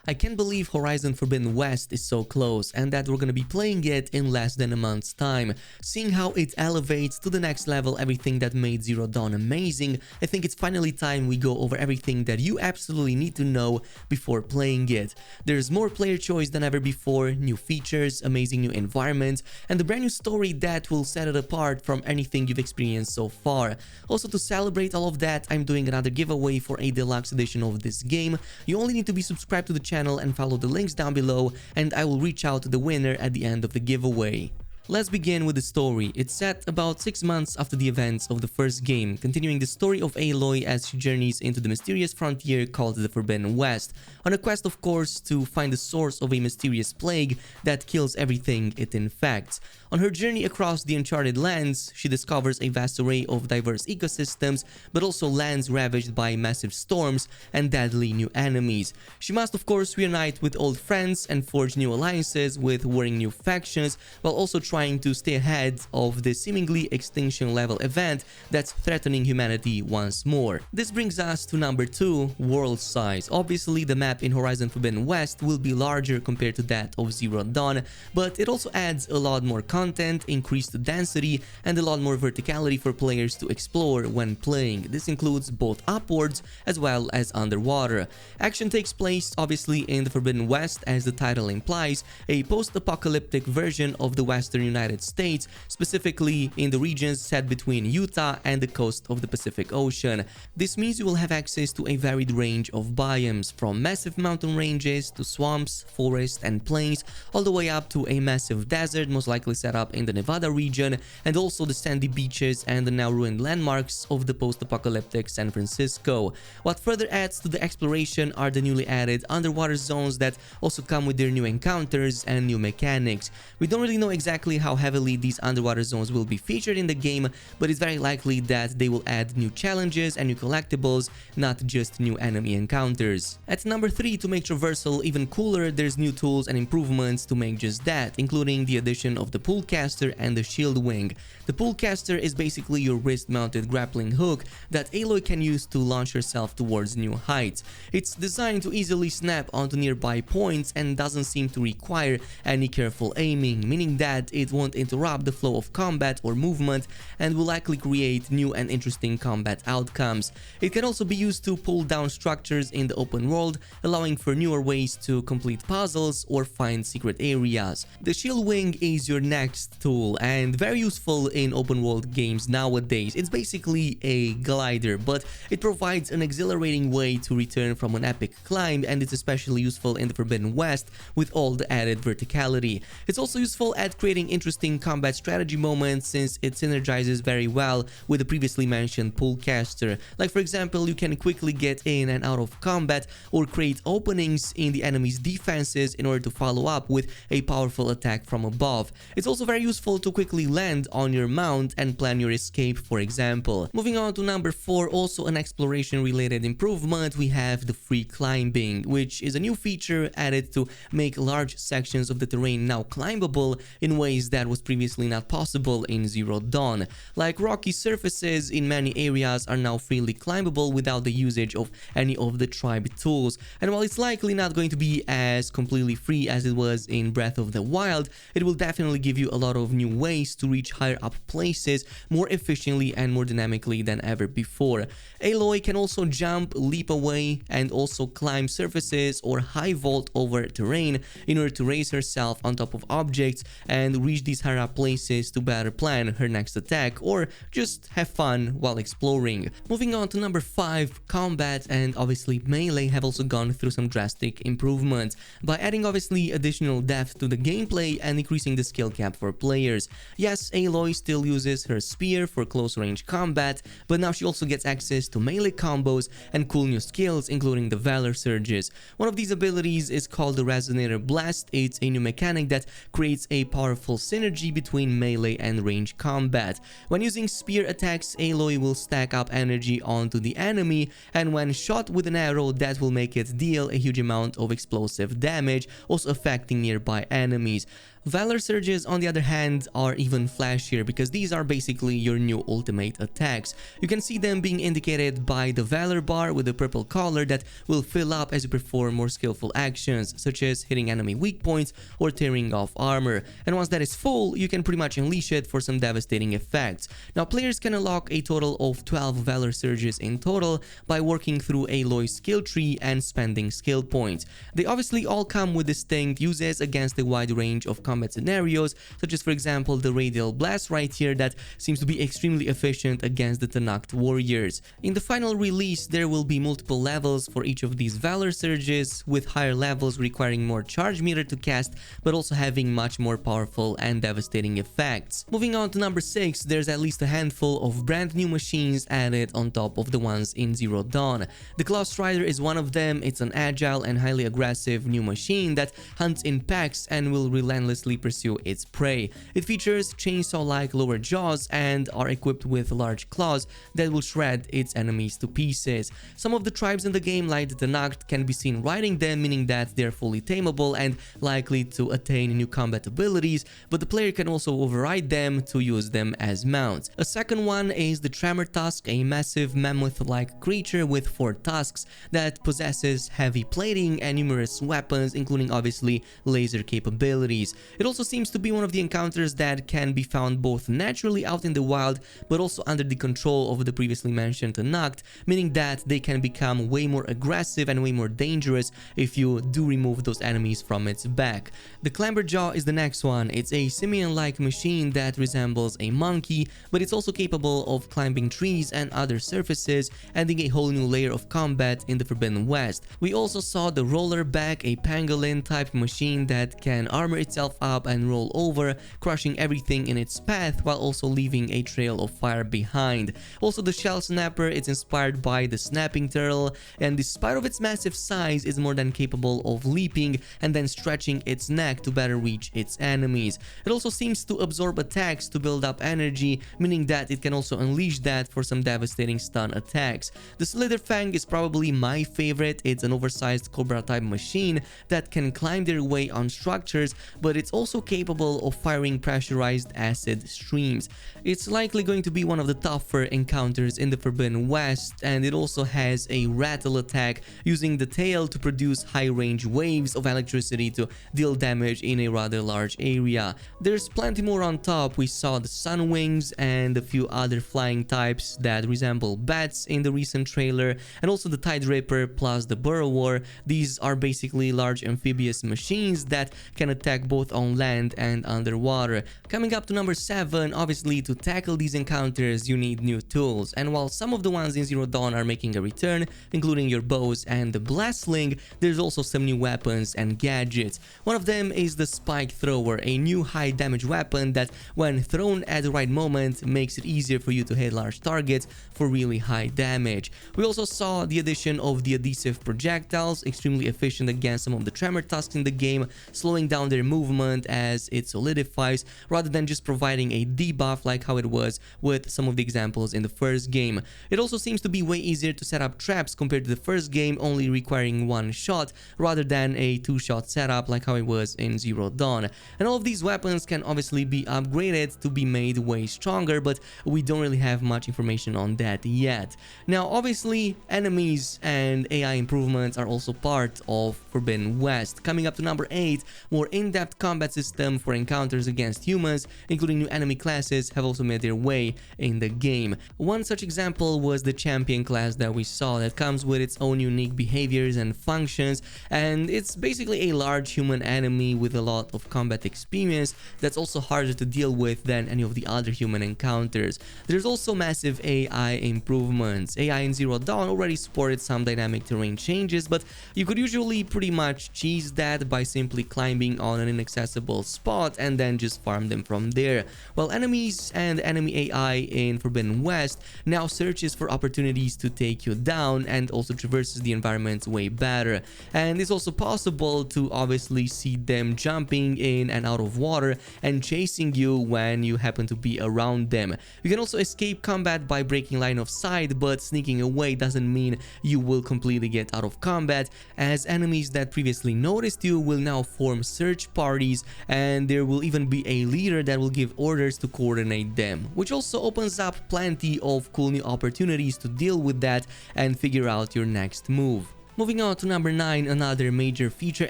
I can't believe Horizon Forbidden West is so close and that we're gonna be playing it in less than a month's time. Seeing how it elevates to the next level everything that made Zero Dawn amazing, I think it's finally time we go over everything that you absolutely need to know before playing it. There's more player choice than ever before, new features, amazing new environments, and a brand new story that will set it apart from anything you've experienced so far. Also, to celebrate all of that, I'm doing another giveaway for a deluxe edition of this game. You only need to be subscribed to the channel and follow the links down below, and I will reach out to the winner at the end of the giveaway. Let's begin with the story. It's set about 6 months after the events of the first game, continuing the story of Aloy as she journeys into the mysterious frontier called the Forbidden West, on a quest of course to find the source of a mysterious plague that kills everything it infects. On her journey across the uncharted lands, she discovers a vast array of diverse ecosystems, but also lands ravaged by massive storms and deadly new enemies. She must of course reunite with old friends and forge new alliances with warring new factions, while also trying to stay ahead of the seemingly extinction level event that's threatening humanity once more. This brings us to number 2, world size. Obviously, the map in Horizon Forbidden West will be larger compared to that of Zero Dawn, but it also adds a lot more content, increased density, and a lot more verticality for players to explore when playing. This includes both upwards as well as underwater. Action takes place obviously in the Forbidden West, as the title implies, a post-apocalyptic version of the Western United States, specifically in the regions set between Utah and the coast of the Pacific Ocean. This means you will have access to a varied range of biomes, from massive mountain ranges to swamps, forests and plains, all the way up to a massive desert, most likely set up in the Nevada region, and also the sandy beaches and the now ruined landmarks of the post-apocalyptic San Francisco. What further adds to the exploration are the newly added underwater zones that also come with their new encounters and new mechanics. We don't really know exactly how heavily these underwater zones will be featured in the game, but it's very likely that they will add new challenges and new collectibles, not just new enemy encounters. At number 3, to make traversal even cooler, there's new tools and improvements to make just that, including the addition of the pullcaster and the shield wing. The pullcaster is basically your wrist-mounted grappling hook that Aloy can use to launch herself towards new heights. It's designed to easily snap onto nearby points and doesn't seem to require any careful aiming, meaning that it won't interrupt the flow of combat or movement and will likely create new and interesting combat outcomes. It can also be used to pull down structures in the open world, allowing for newer ways to complete puzzles or find secret areas. The shield wing is your next tool and very useful in open world games nowadays. It's basically a glider, but it provides an exhilarating way to return from an epic climb, and it's especially useful in the Forbidden West with all the added verticality. It's also useful at creating interesting combat strategy moments, since it synergizes very well with the previously mentioned pullcaster. Like for example, you can quickly get in and out of combat or create openings in the enemy's defenses in order to follow up with a powerful attack from above. It's also very useful to quickly land on your mount and plan your escape, for example. Moving on to number 4, also an exploration related improvement, we have the free climbing, which is a new feature added to make large sections of the terrain now climbable in ways that was previously not possible in Zero Dawn. Like rocky surfaces in many areas are now freely climbable without the usage of any of the tribe tools, and while it's likely not going to be as completely free as it was in Breath of the Wild, it will definitely give you a lot of new ways to reach higher up places more efficiently and more dynamically than ever before. Aloy can also jump, leap away, and also climb surfaces or high vault over terrain in order to raise herself on top of objects and reach these higher up places to better plan her next attack or just have fun while exploring. Moving on to number 5, combat and obviously melee have also gone through some drastic improvements by adding obviously additional depth to the gameplay and increasing the skill cap for players. Yes, Aloy still uses her spear for close range combat, but now she also gets access to melee combos and cool new skills, including the Valor surges. One of these abilities is called the Resonator Blast. It's a new mechanic that creates a powerful synergy between melee and range combat. When using spear attacks, Aloy will stack up energy onto the enemy, and when shot with an arrow, that will make it deal a huge amount of explosive damage, also affecting nearby enemies. Valor surges, on the other hand, are even flashier because these are basically your new ultimate attacks. You can see them being indicated by the Valor bar with the purple color that will fill up as you perform more skillful actions, such as hitting enemy weak points or tearing off armor. And once that is full, you can pretty much unleash it for some devastating effects. Now, players can unlock a total of 12 Valor surges in total by working through Aloy's skill tree and spending skill points. They obviously all come with distinct uses against a wide range of combat scenarios, such as for example the radial blast right here that seems to be extremely efficient against the Tanact warriors. In the final release, there will be multiple levels for each of these Valor surges, with higher levels requiring more charge meter to cast, but also having much more powerful and devastating effects. Moving on to number 6, there's at least a handful of brand new machines added on top of the ones in Zero Dawn. The Claw Strider is one of them. It's an agile and highly aggressive new machine that hunts in packs and will relentlessly pursue its prey. It features chainsaw-like lower jaws and are equipped with large claws that will shred its enemies to pieces. Some of the tribes in the game, like the Tanact, can be seen riding them, meaning that they're fully tameable and likely to attain new combat abilities, but the player can also override them to use them as mounts. A second one is the Tremor Tusk, a massive mammoth-like creature with 4 tusks that possesses heavy plating and numerous weapons, including obviously laser capabilities. It also seems to be one of the encounters that can be found both naturally out in the wild, but also under the control of the previously mentioned Tanact, meaning that they can become way more aggressive and way more dangerous if you do remove those enemies from its back. The Clamberjaw is the next one. It's a simian-like machine that resembles a monkey, but it's also capable of climbing trees and other surfaces, adding a whole new layer of combat in the Forbidden West. We also saw the Rollerback, a pangolin-type machine that can armor itself up and roll over, crushing everything in its path while also leaving a trail of fire behind. Also, the Shell Snapper is inspired by the snapping turtle, and despite of its massive size, is more than capable of leaping and then stretching its neck to better reach its enemies. It also seems to absorb attacks to build up energy, meaning that it can also unleash that for some devastating stun attacks. The Slitherfang is probably my favorite. It's an oversized Cobra type machine that can climb their way on structures, but it's also capable of firing pressurized acid streams. It's likely going to be one of the tougher encounters in the Forbidden West, and it also has a rattle attack using the tail to produce high-range waves of electricity to deal damage in a rather large area. There's plenty more on top. We saw the Sunwings and a few other flying types that resemble bats in the recent trailer, and also the Tide Ripper plus the Burrower. These are basically large amphibious machines that can attack both on land and underwater. Coming up to number 7, obviously to tackle these encounters you need new tools, and while some of the ones in Zero Dawn are making a return, including your bows and the Blastling, there's also some new weapons and gadgets. One of them is the Spike Thrower, a new high damage weapon that when thrown at the right moment makes it easier for you to hit large targets for really high damage. We also saw the addition of the adhesive projectiles, extremely efficient against some of the Tremor Tusks in the game, slowing down their movement as it solidifies rather than just providing a debuff like how it was with some of the examples in the first game. It also seems to be way easier to set up traps compared to the first game, only requiring 1 shot rather than a 2-shot setup like how it was in Zero Dawn. And all of these weapons can obviously be upgraded to be made way stronger, but we don't really have much information on that yet. Now, obviously, enemies and AI improvements are also part of Forbidden West. Coming up to number 8, more in-depth combat system for encounters against humans, including new enemy classes, have also made their way in the game. One such example was the Champion class that we saw, that comes with its own unique behaviors and functions, and it's basically a large human enemy with a lot of combat experience that's also harder to deal with than any of the other human encounters. There's also massive AI improvements. AI in Zero Dawn already supported some dynamic terrain changes, but you could usually pretty much cheese that by simply climbing on an inaccessible spot and then just farm them from there. While enemies and enemy AI in Forbidden West now searches for opportunities to take you down and also traverses the environment way better. And it's also possible to obviously see them jumping in and out of water and chasing you when you happen to be around them. You can also escape combat by breaking line of sight, but sneaking away doesn't mean you will completely get out of combat, as enemies that previously noticed you will now form search parties, and there will even be a leader that will give orders to coordinate them, which also opens up plenty of cool new opportunities to deal with that and figure out your next move. Moving on to number 9, another major feature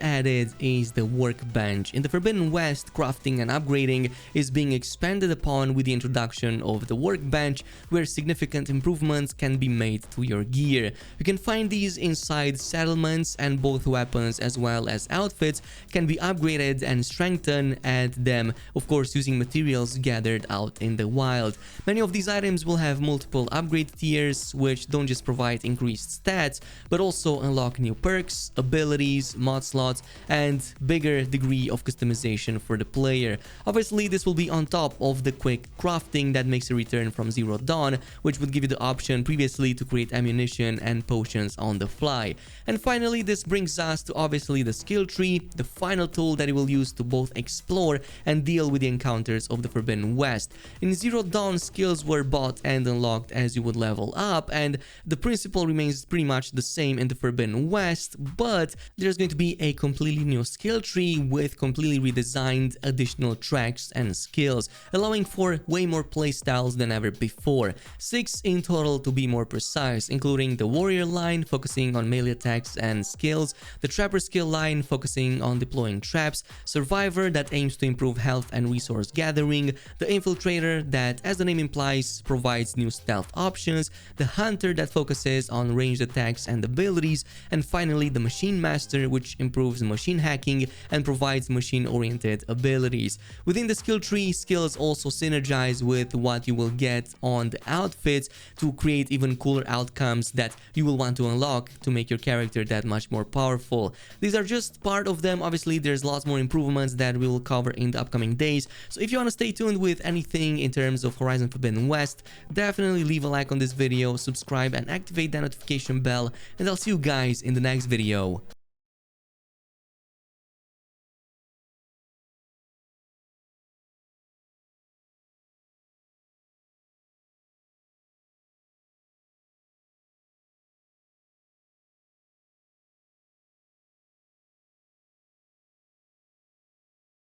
added is the workbench. In the Forbidden West, crafting and upgrading is being expanded upon with the introduction of the workbench, where significant improvements can be made to your gear. You can find these inside settlements, and both weapons as well as outfits can be upgraded and strengthened at them, of course using materials gathered out in the wild. Many of these items will have multiple upgrade tiers, which don't just provide increased stats, but also unlock new perks, abilities, mod slots, and bigger degree of customization for the player. Obviously, this will be on top of the quick crafting that makes a return from Zero Dawn, which would give you the option previously to create ammunition and potions on the fly. And finally, this brings us to obviously the skill tree, the final tool that you will use to both explore and deal with the encounters of the Forbidden West. In Zero Dawn, skills were bought and unlocked as you would level up, and the principle remains pretty much the same in the Forbidden West, but there's going to be a completely new skill tree with completely redesigned additional tracks and skills, allowing for way more playstyles than ever before. 6 in total to be more precise, including the warrior line focusing on melee attacks and skills, the trapper skill line focusing on deploying traps, survivor that aims to improve health and resource gathering, the infiltrator that, as the name implies, provides new stealth options, the hunter that focuses on ranged attacks and abilities, and finally the Machine Master, which improves machine hacking and provides machine-oriented abilities. Within the skill tree, skills also synergize with what you will get on the outfits to create even cooler outcomes that you will want to unlock to make your character that much more powerful. These are just part of them. Obviously, there's lots more improvements that we will cover in the upcoming days, so if you want to stay tuned with anything in terms of Horizon Forbidden West, definitely leave a like on this video, subscribe and activate that notification bell, and I'll see you guys in the next video.